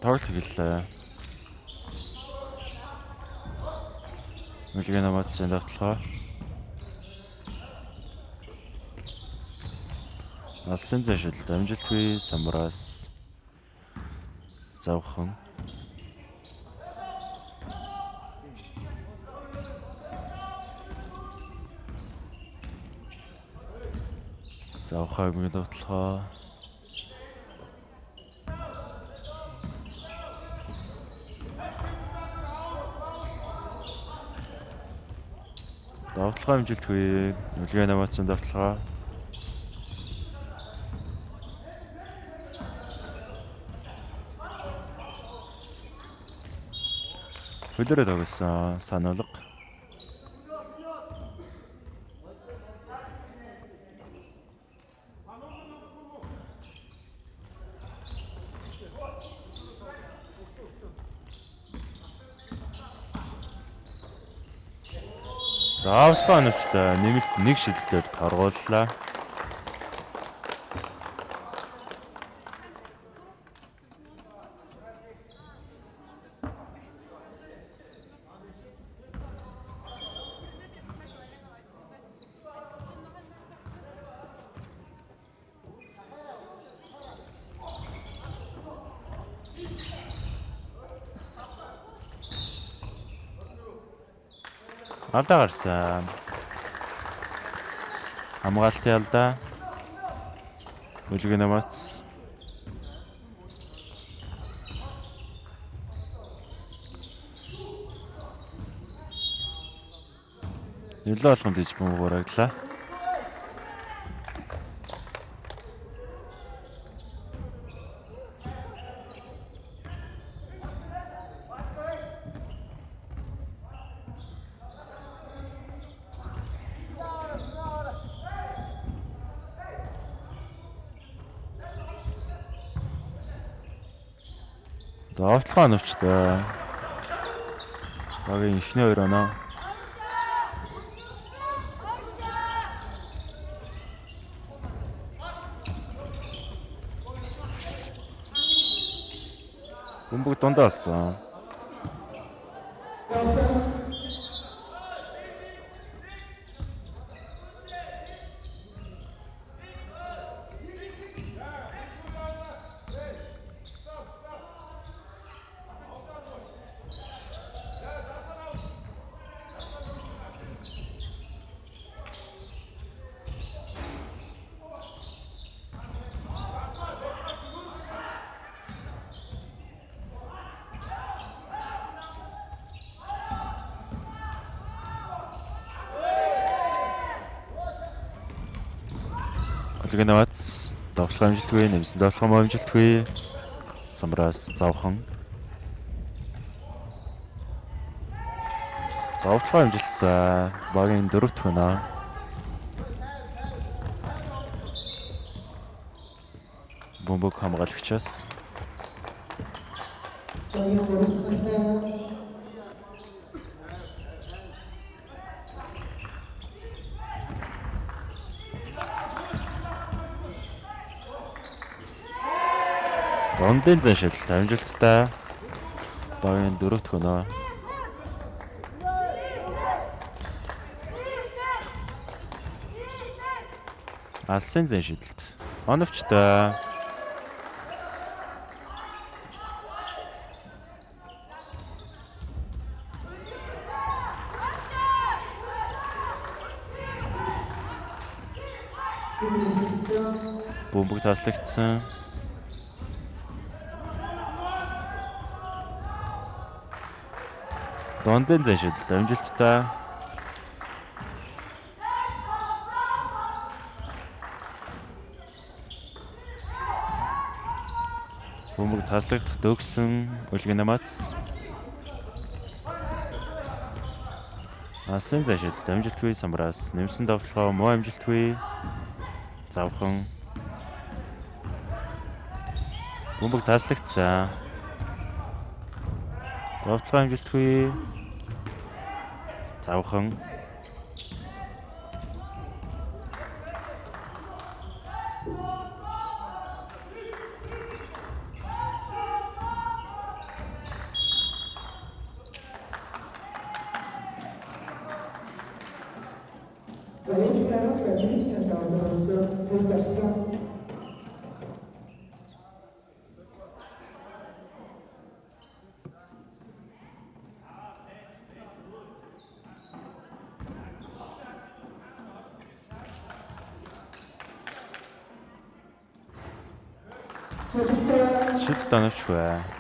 тоглолт хэллээ. Үлгэн намаацсан давтлаа. Алсын зашилт амжилтгүй самраас завхан. Завхаа мөнгө давтлаа. Давтлага амжилтгүй үлгэн намаацсан давтлага. Хөлөөрөө тогсон сануулга. Давтлага нүчтэй нэмэлт нэг шидэлтээр торгууллаа. Алдаа гарсан. Хамгаалтын алдаа. Үлгэн намаац. Нөлөө болгонд иж бөмбөг барагдлаа. Давтлага нүчтэй. Багийн ихний хоёр оноо. Бөмбөг дундаа алсан. Үлгэн намаац. Давтлага амжилтгүй нэмсэн давтлага амжилтгүй. Самраас завхан. Давтлага амжилттай багийн 4 дахь оноо. Бөмбөг хамгаалагчаас Дондын зашилт амжилттай багийн 4 дахь оноо. Алсын зашилт оновчтой. Бөмбөг таслагдсан. Дондын зашилт амжилттай. Бөмбөг таслагдах дөгсөн үлгэн намаац. Алсын зашилт амжилтгүй самраас нэмсэн давтлага муу амжилтгүй. Завхан. Бөмбөг таслагдсан. Давтлага амжилтгүй. Завхан. Шилд оновчгүй.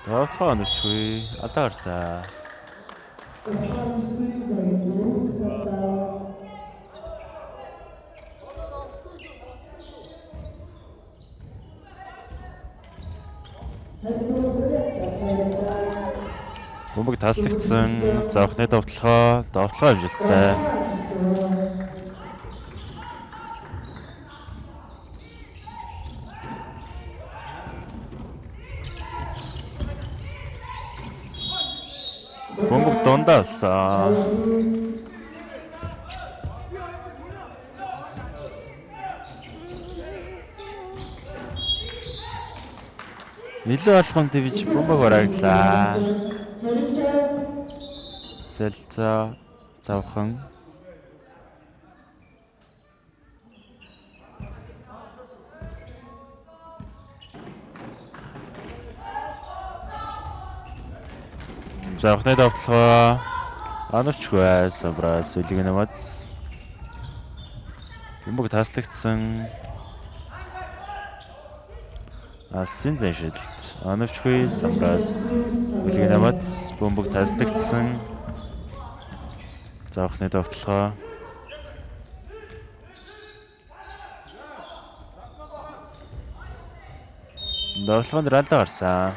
Давталгаа оновчгүй. Алдаа гарсан. Бөмбөг таслагдсан. Завхны давталгаа амжилттай. Бөмбөг дундаас илүү алхам дэвж бөмбөг барагдлаа. Солилцоо завхан завхны давталгаа оновчгүй. Самбраас үлгэн намац. Бөмбөг таслагдсан. Асын зэшилт оновчгүй. Самбраас үлгэн намац. Бөмбөг таслагдсан. Завхны давталгаа. Давталгаанд алдаа гарсан.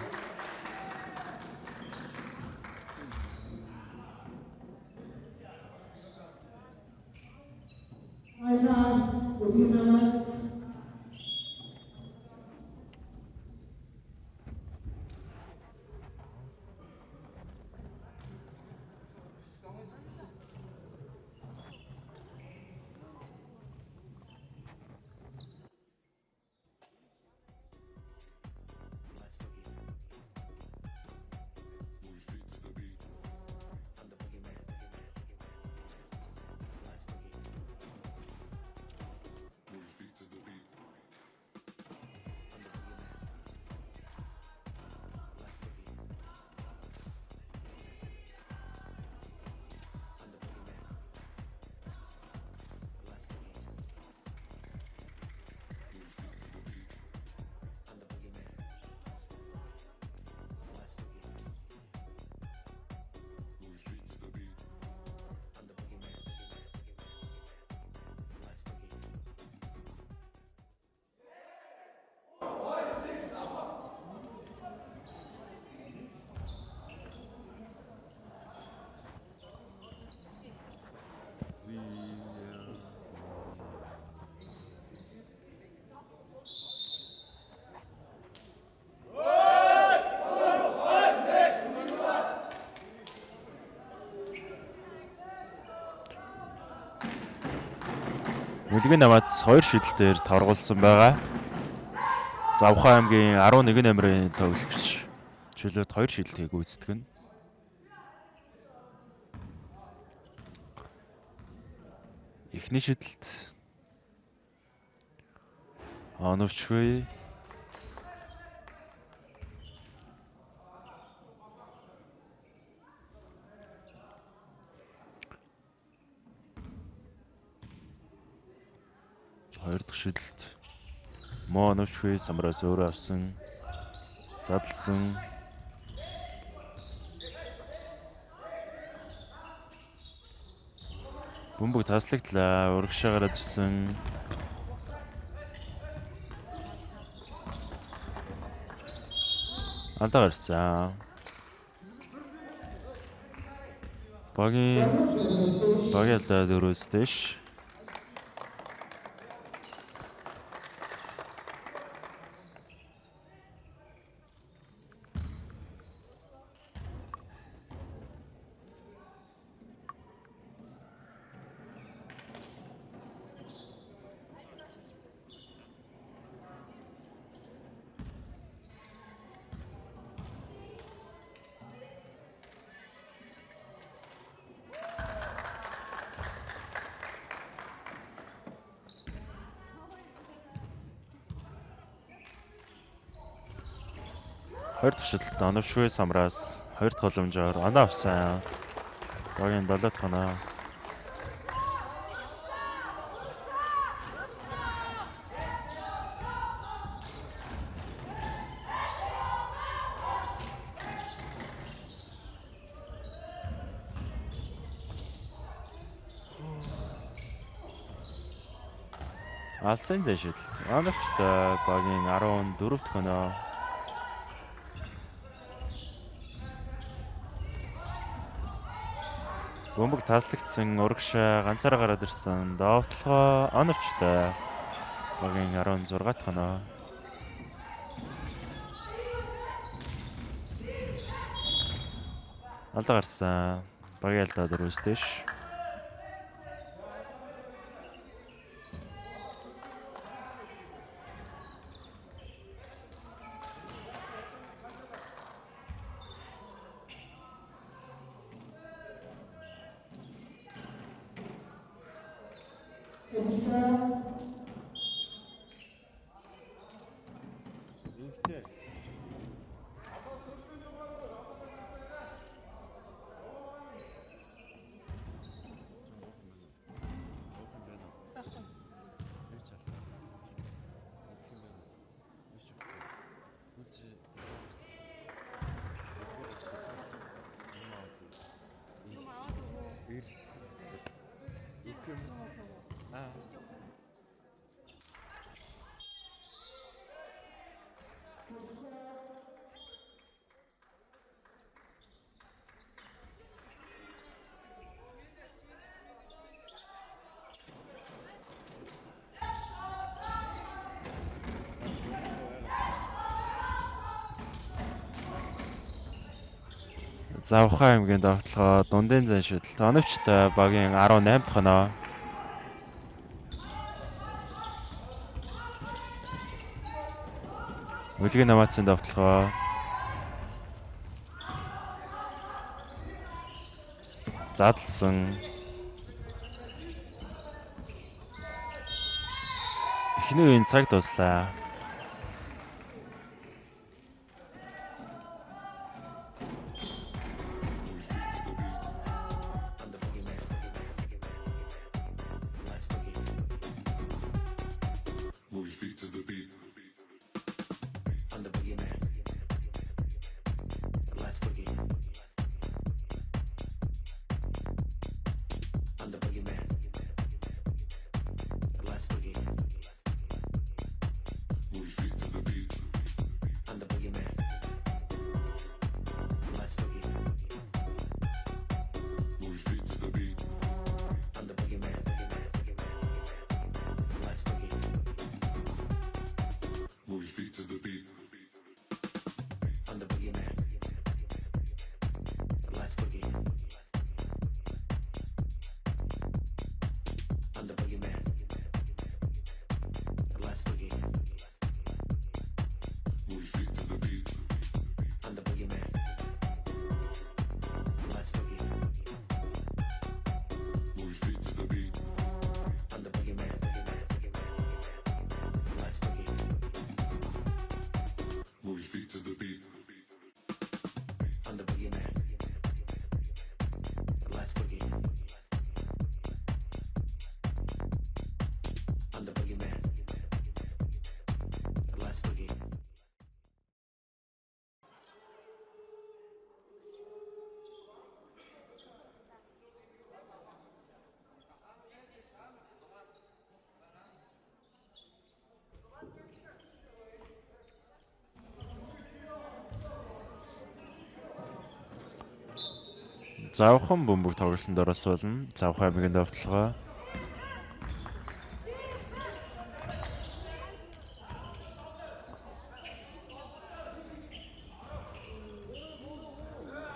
Үлгэн намац 2 шидэлтээр торгуулсан байгаа. Завхан аймгийн 11 номерын тоглогч чөлөөт 2 шидэлтийг гүйцэтгэв. Эхний шидэлт оновчгүй. Хоёр дахь шидэлт муу оновчгүй. Самраас өөрөө авсан. Задлсан. Бөмбөг таслагдлаа. Урагшаа гараад ирсэн. Алдаа гарсан. Багийн алдаа дөрөвс дэш. Хоёр дахь шилэлт оновчгүй самраас хоёр дахь боломжоор оноо авсан. Багийн 7 дахь оноо. Алсын зэшил. Оновчтой багийн 14 дахь оноо. Бөмбөг таслагдсан урагшаа ганцаараа гараад ирсэн. Довтлогоо оновчтой багийн 16 дахь оноо. Алдаа гарсан. Багийн алдаа 4-с дэш. Завхаа аймгийн довтлогоо дундын зан шидэлт оновчтой багийн 18 дахь оноо. Үлгийн намаацын довтлогоо задлсан. Эхний үеийн цаг дуслаа. Завхан бөмбөг тоглолтод оролцуулна. Завхан аймгийн довтлогоо.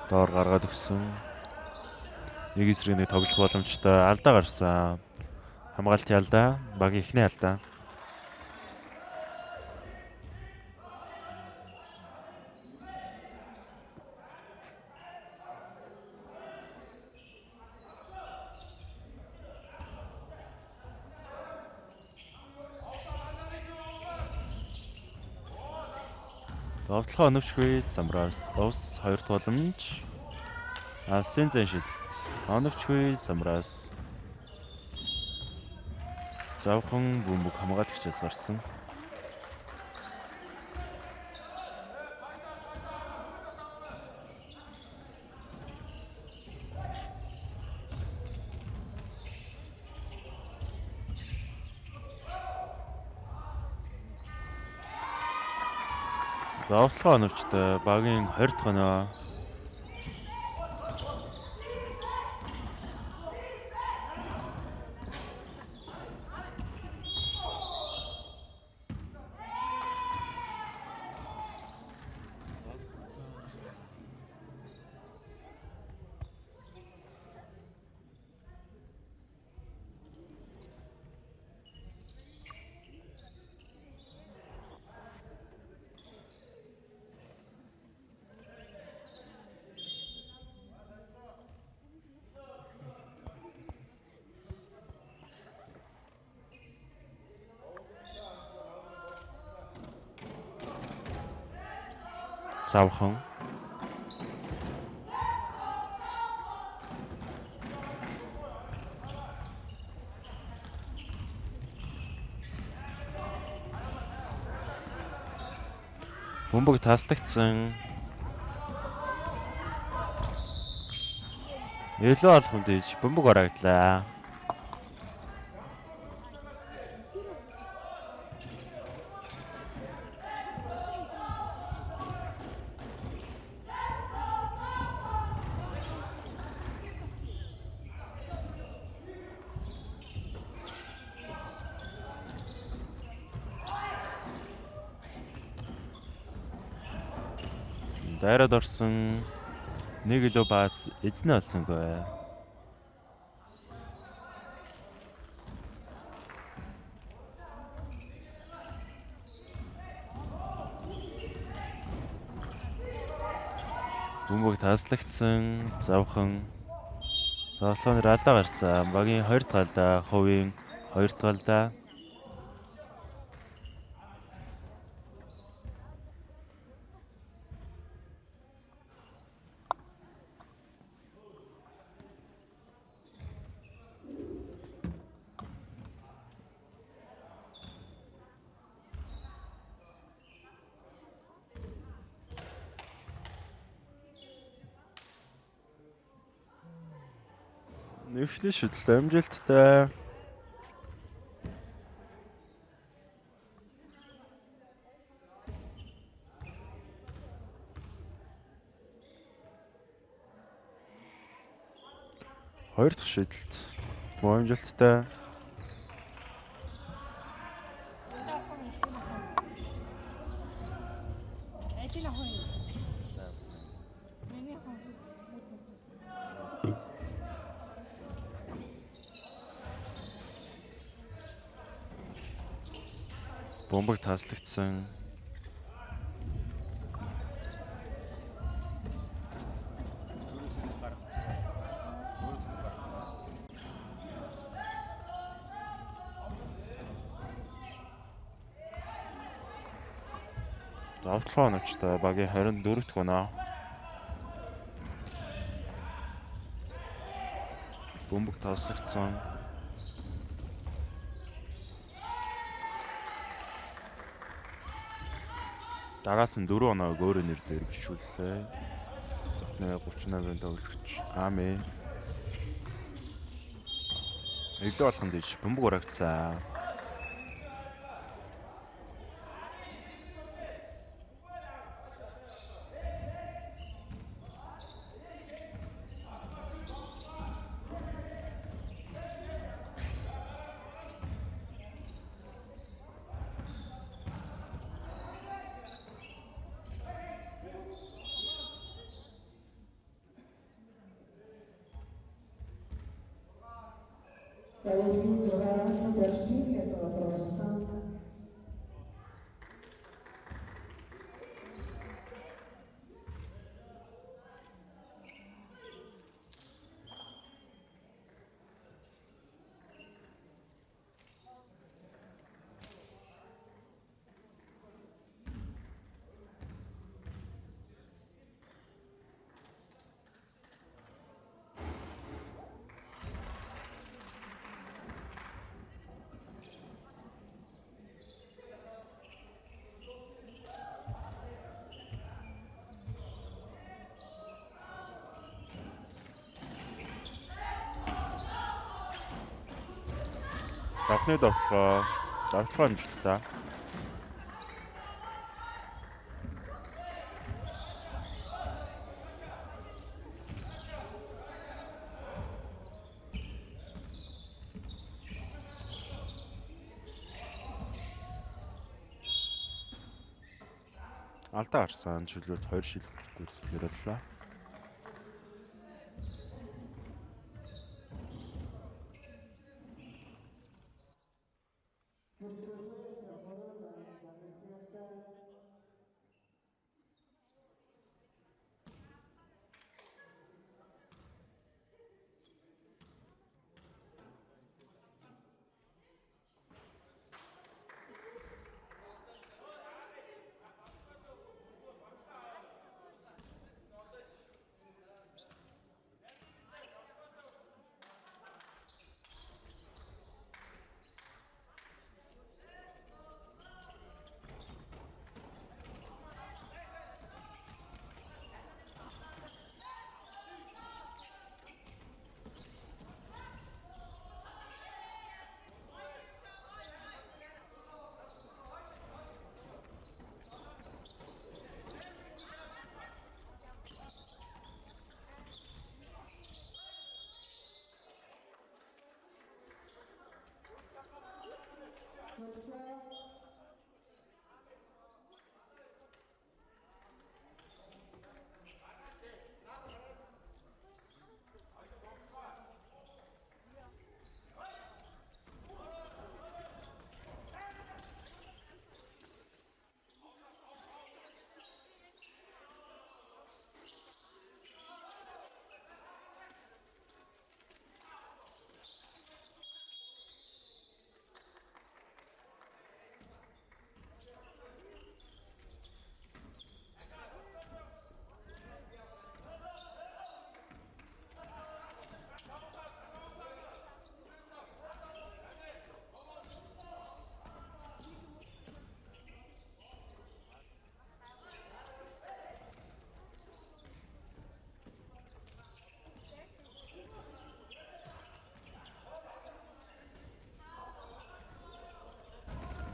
Доор гаргаад өгсөн. Нэг эсрэг нэг тоглох боломжтой алдаа гарсан. Хамгаалтын алдаа, багийн эхний алдаа. Довтлохоо оновчгүй Самраас ус 2 тууламж. Асын зэн шидэлт. Оновчгүй Самраас. Завхан бөмбөг хамгаалагчаас гарсан. Довтлохоо оновчтой багийн 20 дахь оноо. Завхан. Бөмбөг таслагдсан. Илүү алхам дэж бөмбөг орогдлаа. Дайраад орсон. Нэг илүү бас эзнээ олсонгүй. Бөмбөг таслагдсан. Завхан. Тоглоомор алдаа гарсан. Багийн 2 дахь алдаа, хувийн 2 дахь алдаа. Эхний шүтлэл амжилттай. Хоёр дахь шүтлэлт муу амжилттай. Бөмбөг таслагдсан. Довтлохоо оновчтой багийн 24 дахь оноо. Бөмбөг таслагдсан. Дагаас нь 4 оноог өөрөө нэр дээр бичүүллээ. Зөвхөн 38-ын тоглогч Ами. Илүү алхам дэж бөмбөг урагцсан. Podem jogar no Brasil, pela profissão. Завхны довтлогоо амжилттай. Алдаа гарсан чөлөөт 2 шилт гүйцэтгэр боллоо.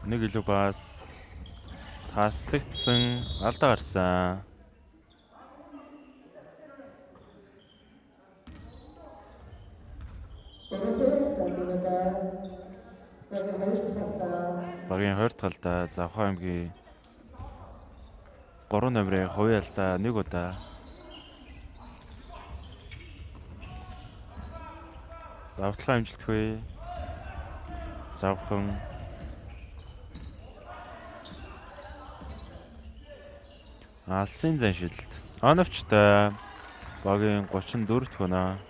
Нэг илүү бас таслагдсан алдаа гарсан. Багийн 20 талдаа Завхан аймгийн 3 номерын хувийн алдаа нэг удаа. Давталгаа амжилтгүй. Завхан алсын зан шилд. Оновчтой багийн 34 дэх өнөө.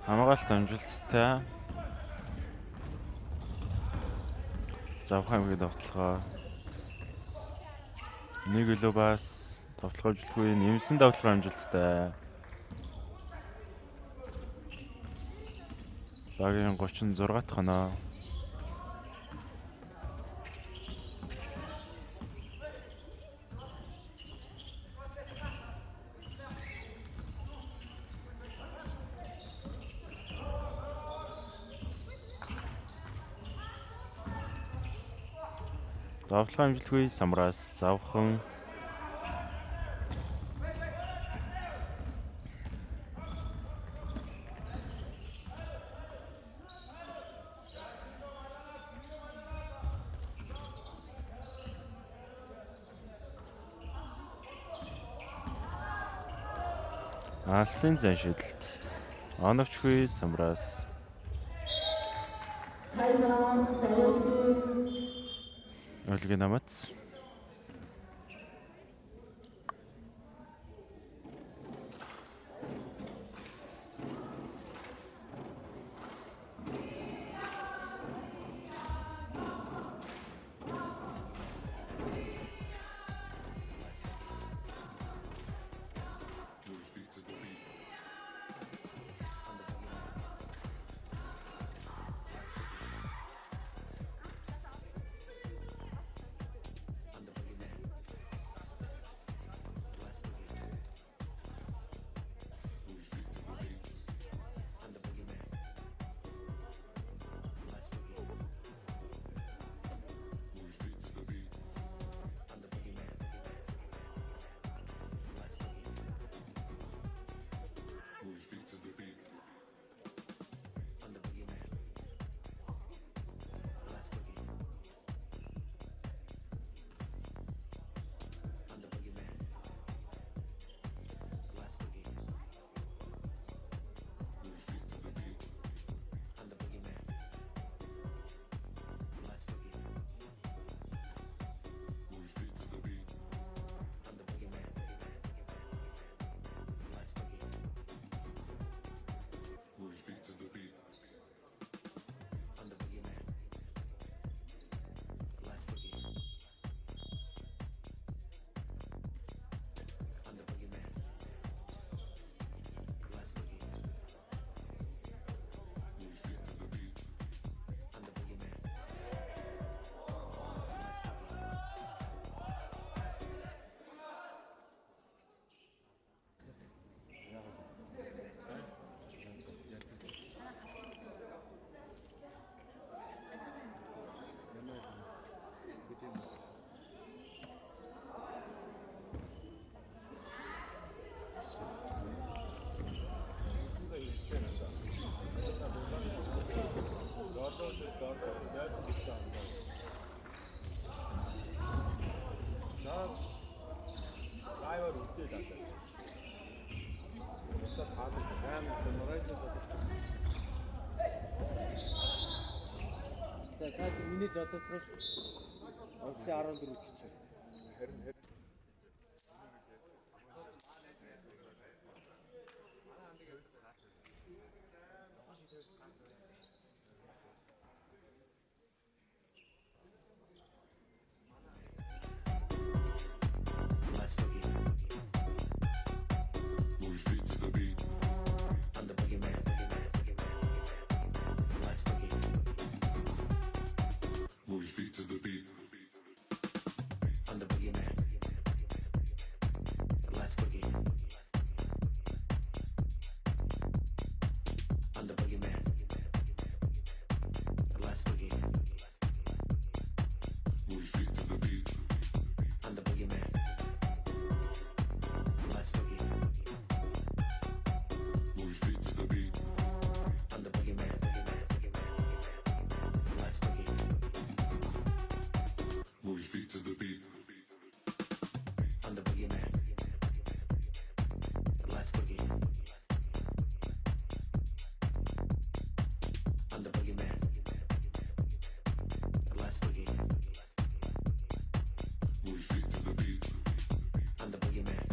Хамгаалалт амжилттай. Завхан аймгийн давталгаа нэг илүү бас давталгаа амжилтгүй, нэмсэн давталгаа амжилттай. Багийн 36 дахь оноо. Давталгаа амжилтгүй Самраас Завхан. Алсын зан шилд. Оновчгүй Самраас. Өлгийн намац. Миний зодод руу онгоцын 14 чичээ. Move your feet to the beat. I'm the boogeyman. Let's boogie. I'm the boogeyman. Let's boogie. Move your feet to the beat. I'm the boogeyman. Let's boogie. Move your feet to the beat. I'm the boogeyman. Let's boogie. Move your feet to the beat. I'm the boogeyman. Let's boogie. I'm the boogeyman. Let's boogie. Move your feet to the beat. I'm the boogeyman.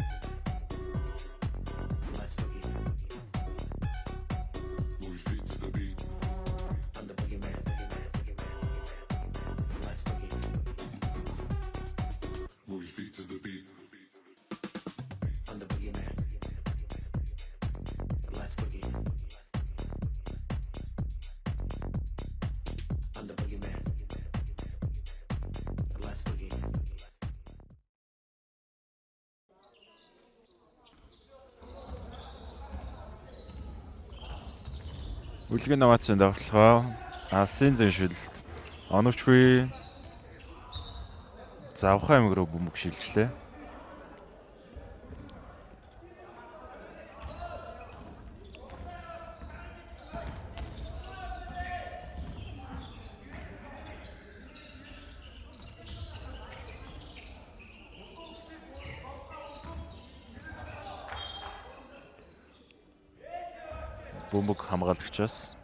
Let's boogie. Move your feet to the beat. I'm the boogeyman. Let's boogie. Move your feet to the beat. I'm the boogeyman. Let's boogie. I'm the boogeyman. Let's boogie. Үлгэн новацийн давталгаа Алсын зэншилд оновчгүй Завхан аймаг руу бөмбөг шилжлээ. Бөмбөг хамгаалагчаас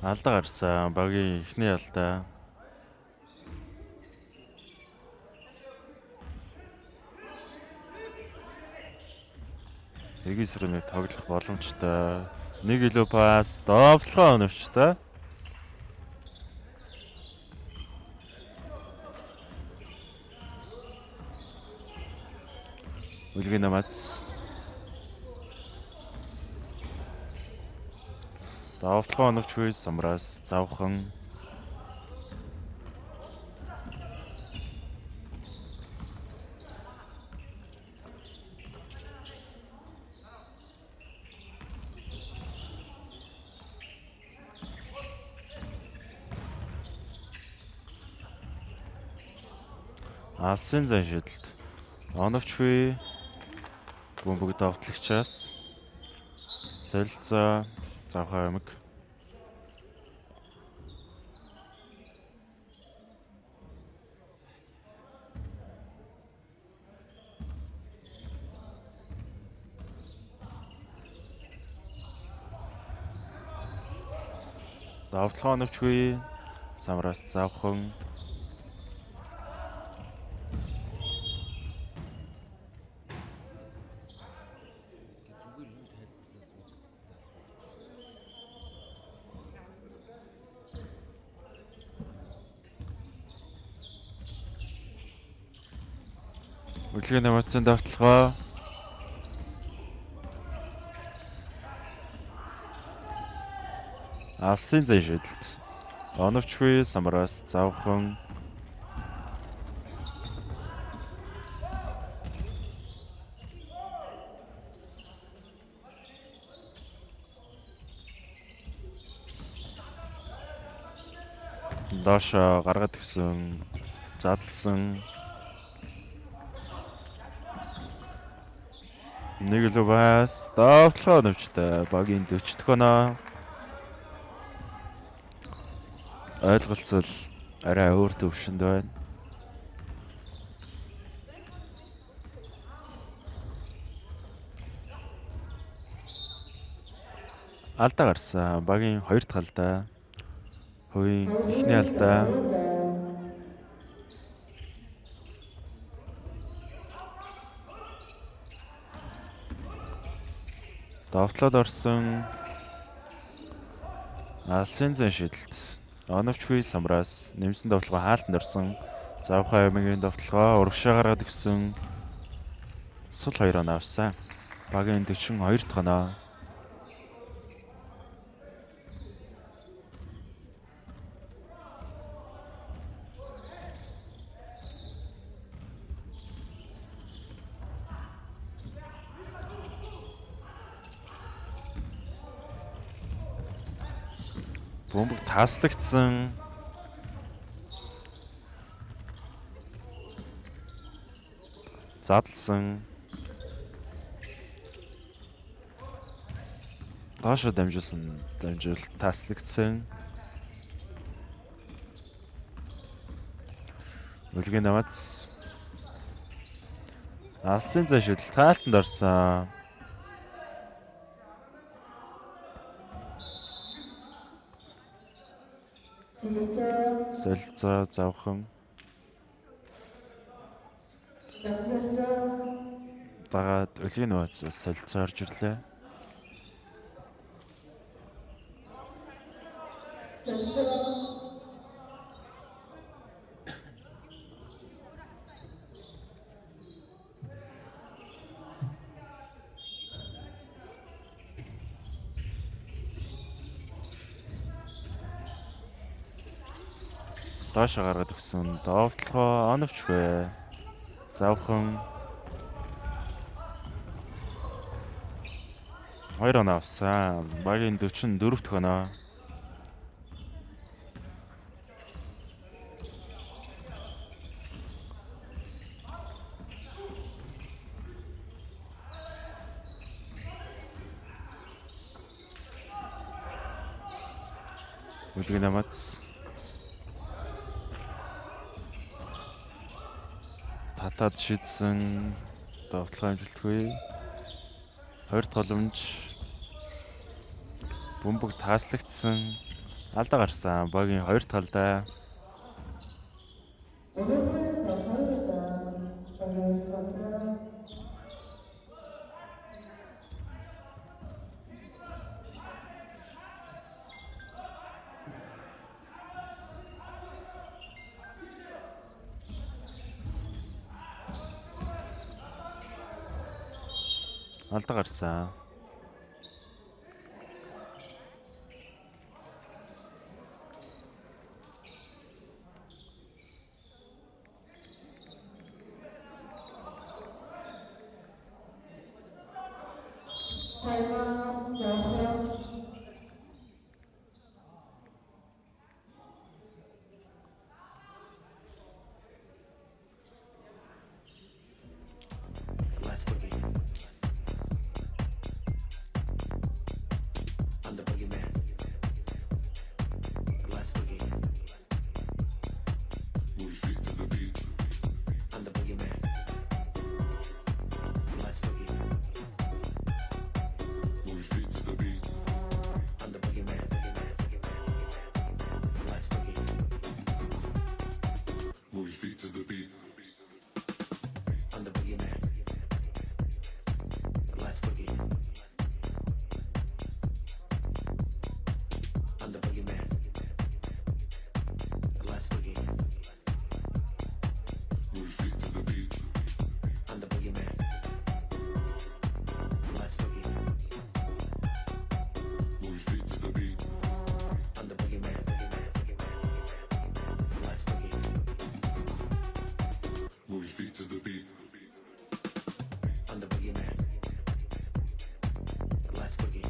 алдаа гарсан. Багийн эхний алдаа. Эгисрэмийг тоглох боломжтой. Нэг илүү пас, довтлогоо өнөвчтэй. Үлгэн намац. Давтлогоо өнөвчгүй самраас завхан. Алсын зэншилд оновчгүй бөмбөг давтлагчаас солилцоо Завхан аймаг. Давтлогоо оновчгүй самраас Завхан. Үлгэн намацын давталгаа Алсын зэншилд оновчгүй самраас Завхан. Доош гаргаад гисэн задлсан. Нэг л бас давтлогоо навчтай багийн 40 дохоно ойлголцол арай өөр төвшөнд байна. алдаа гарсан. Багийн 2 дахь алдаа. Хувийн эхний алдаа. Довтлоод орсон. Алсын зэн шидэлт. Оновч хүй самраас нэмсэн довтлогоо хаалтанд орсон. Завхай аймгийн довтлогоо урагшаа гаргаад өгсөн. Сул 2 оноо авсан. Багийн 42 дахь оноо. Бөмбөг тааслагдсан. Задлсан. Доошо дамжуулт тааслагдсан. Үлгийн намац. Алсын зашил таалтанд орсон. Солилцоо завхан. Дагаад үлгийн нууц солилцоо орж ирлээ. Доошо гаргаад өгсөн. Довтлогоо оновч вэ. Завхан 2 оноо авсан. Багийн 44 дахь оноо. Үлгийн намац. Татаад шидсэн. Довтлогоо амжилтгүй. 2 дахь боломж. Бөмбөг тааслагдсан. Алдаа гарсан. Багийн 2 дахь алдаа. Алдаа гарсан. Let's boogie. I'm the boogeyman. Let's boogie. Move your feet to the beat. I'm the boogeyman. Let's boogie. Move your feet to the beat. I'm the boogeyman. Let's boogie. Move your feet to the beat. I'm the boogeyman. Let's boogie. I'm the boogeyman. Let's boogie. Move your feet to the beat. I'm the boogeyman. Let's boogie. Move your feet to the beat. I'm the boogeyman. Let's boogie. Move your feet to the beat. I'm the boogeyman. Let's boogie.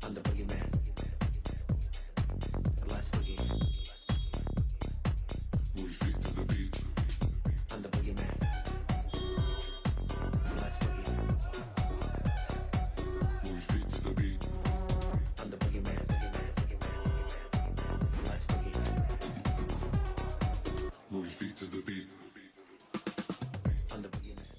I'm the boogeyman. Let's boogie. Move your feet to the beat. I'm the boogeyman. Let's boogie. Move your feet to the beat. I'm the boogeyman. Let's boogie. Move your feet to the beat. I'm the boogeyman.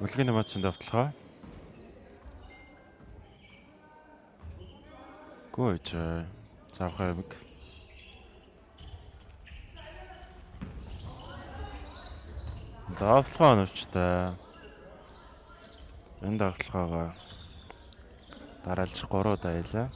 Үлгийн эмоцийн давталгаа. Гүйж завхай юмг. Давталгаа оновчтой. Энэ давталгаагаа дараалж 3 удаа ялаа.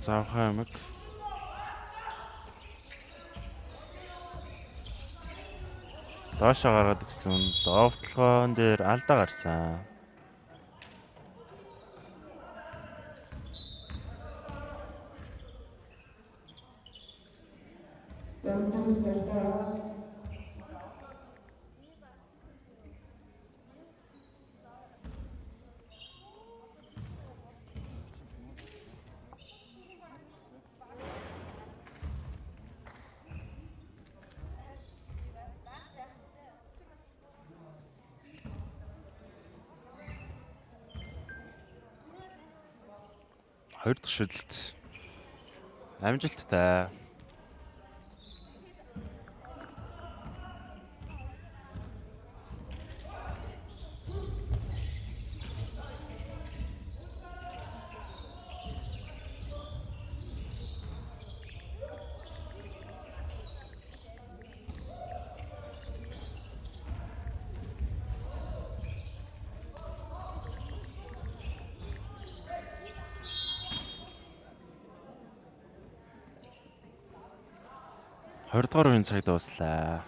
Завхай юмг. Доошоо гараад гисэн довтлогоон дээр алдаа гарсан. Дэмдэн ялгаа. Хоёр дахь шүлэлт. Амжилттай. Хоёрдугаар үеийн цаг дуслаа.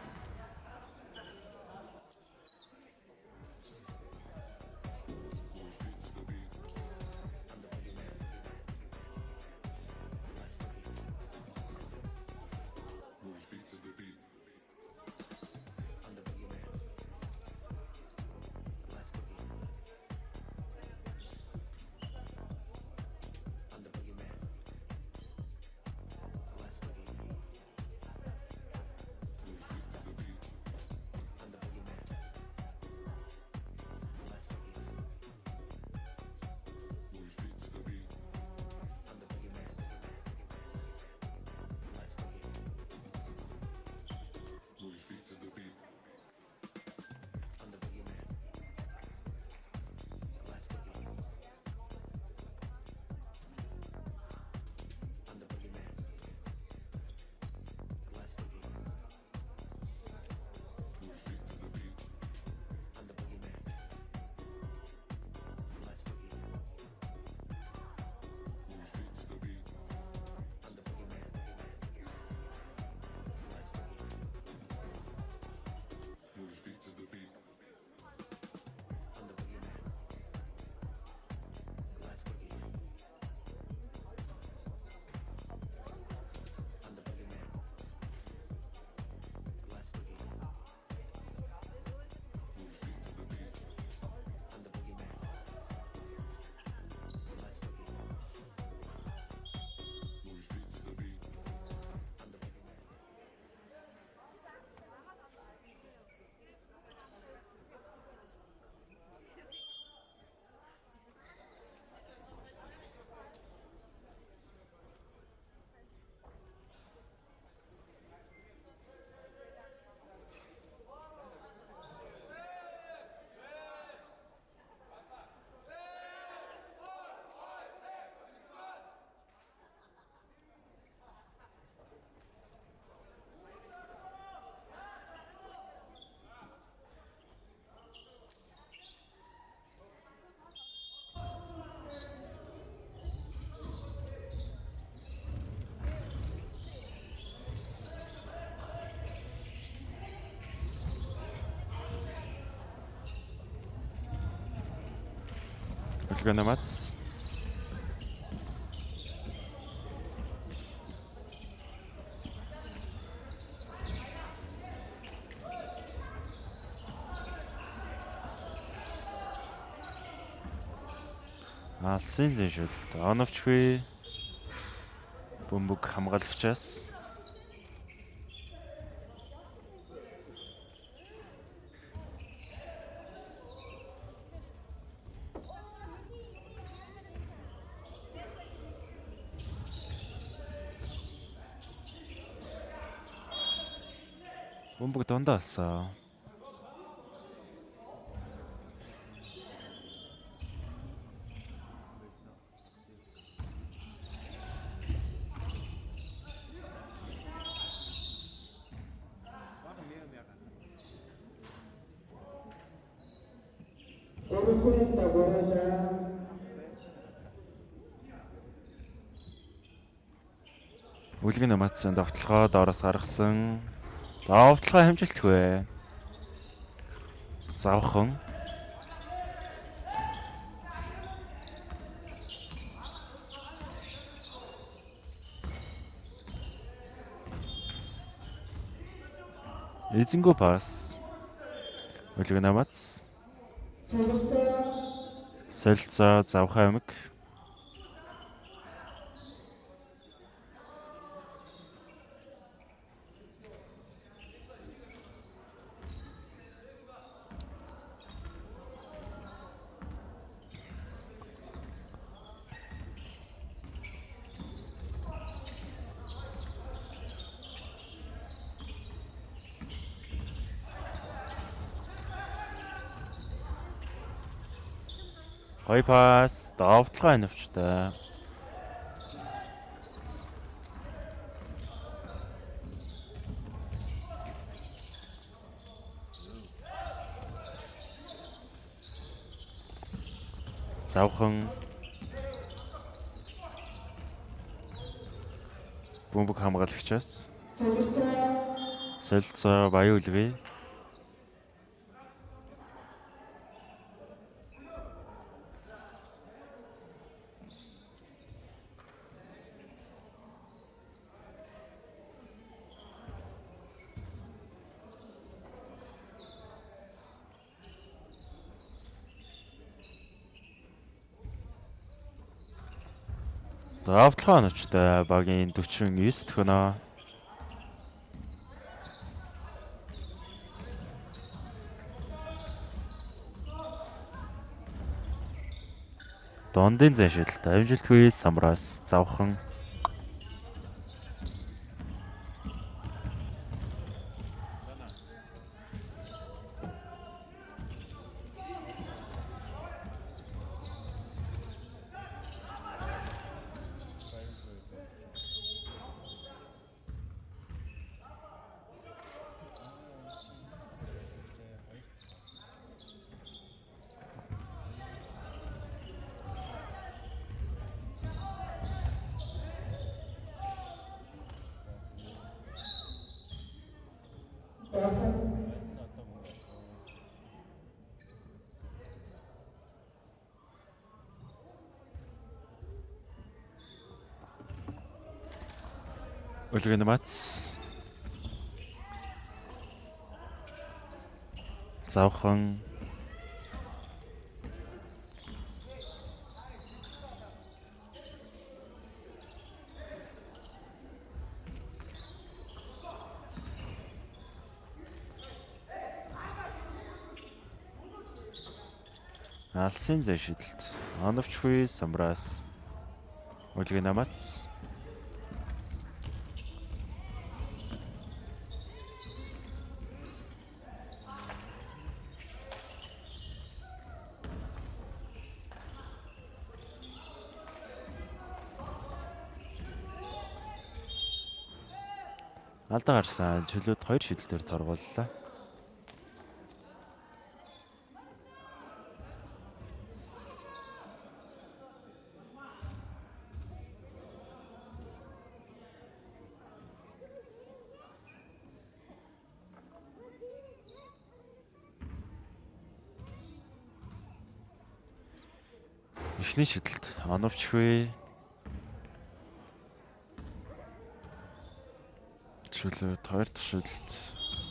Үлгийн эмоц. Алсын зэншилт. Оновчгүй. Бөмбөг хамгаалагчаас. Бөмбөг дундаас. Orukwenda Borada, Үлгэн намаатсан довтлохоо доороос гаргасан. Довтлохоо хэмжилтгүй. Завхан. Эзэнгүү пас. Үлгэн намаатс. Солилцоо завхан амиг. Хой пас довтлохоо оновчтой. Завхан. Бөмбөг хамгаалагчаас. Солилцоо баян үлгэй. Довтлохоо оновчтой. Багийн 49 дэх өнөө. Дондын зэшилт. Амжилтгүй самраас завхан. Үлгэн намаатс. Завхан. Алсын зэшилт. Оновчгүй самраас. Үлгэн намаатс. Алдаа гарсан. Чөлөөт 2 шидэлтээр торгууллаа. Эхний шидэлт оновчгүй. Чөлөөт 2 дахь шидэлт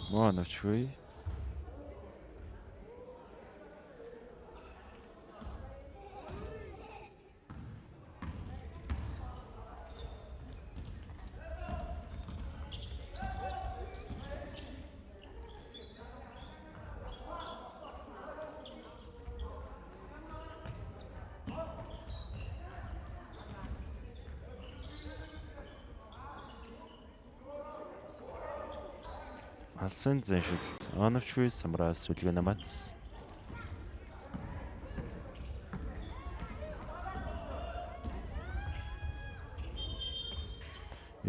муу оновчгүй. Алсын зэн шүлт. Оновчгүй самраас үлгэн намац.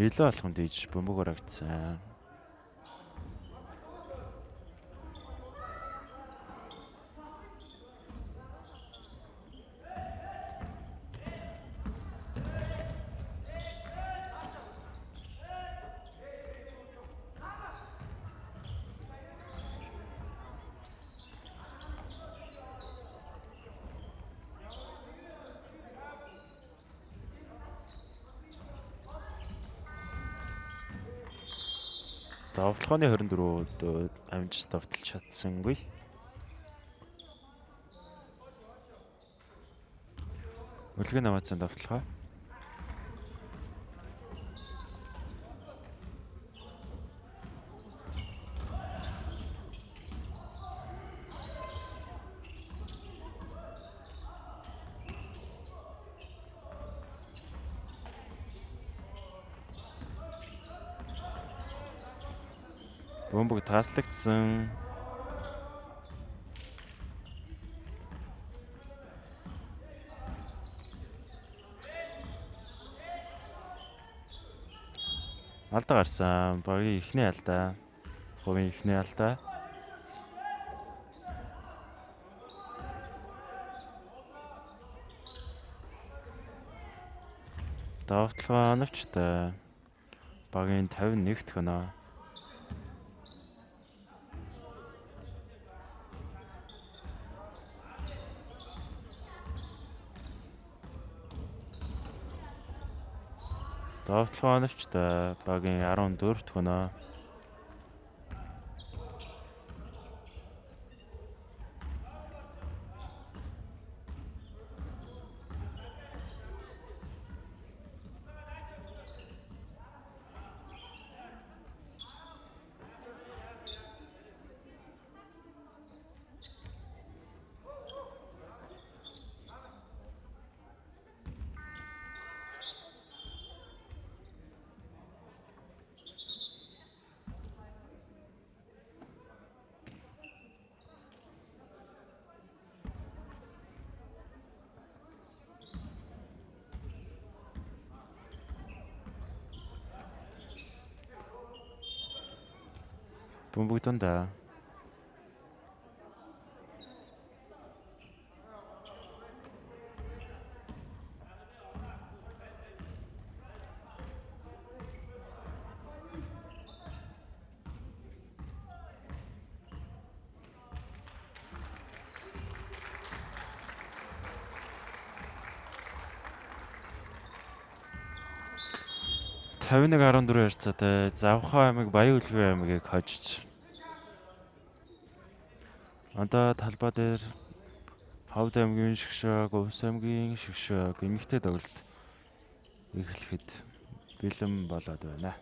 Илүү алхам дийж бөмбөгөөр агцсан. Давталгааны 24-д амжилт давталж чадсангүй. Үлгэн намаацсан давталгаа. Бөмбөг тааслагдсан. Алдаа гарсан. Багийн ихний алдаа. Хувийн ихний алдаа. Давталгаа оновчтой. Багийн 51-т хөнөө. Давталгаа оновчтой. Багийн 14-т хөнөө. Бөмбөг дундаа. Тавиныг 14 ярцаатай Завхаа аймаг Баян Үлгэн аймгийг хожиж. Одоо талбай дээр Ховд аймгийн шгшөөг, Увс аймгийн шгшөөг эмэгтэй тоглолт эхлэхэд бэлэн болоод байна.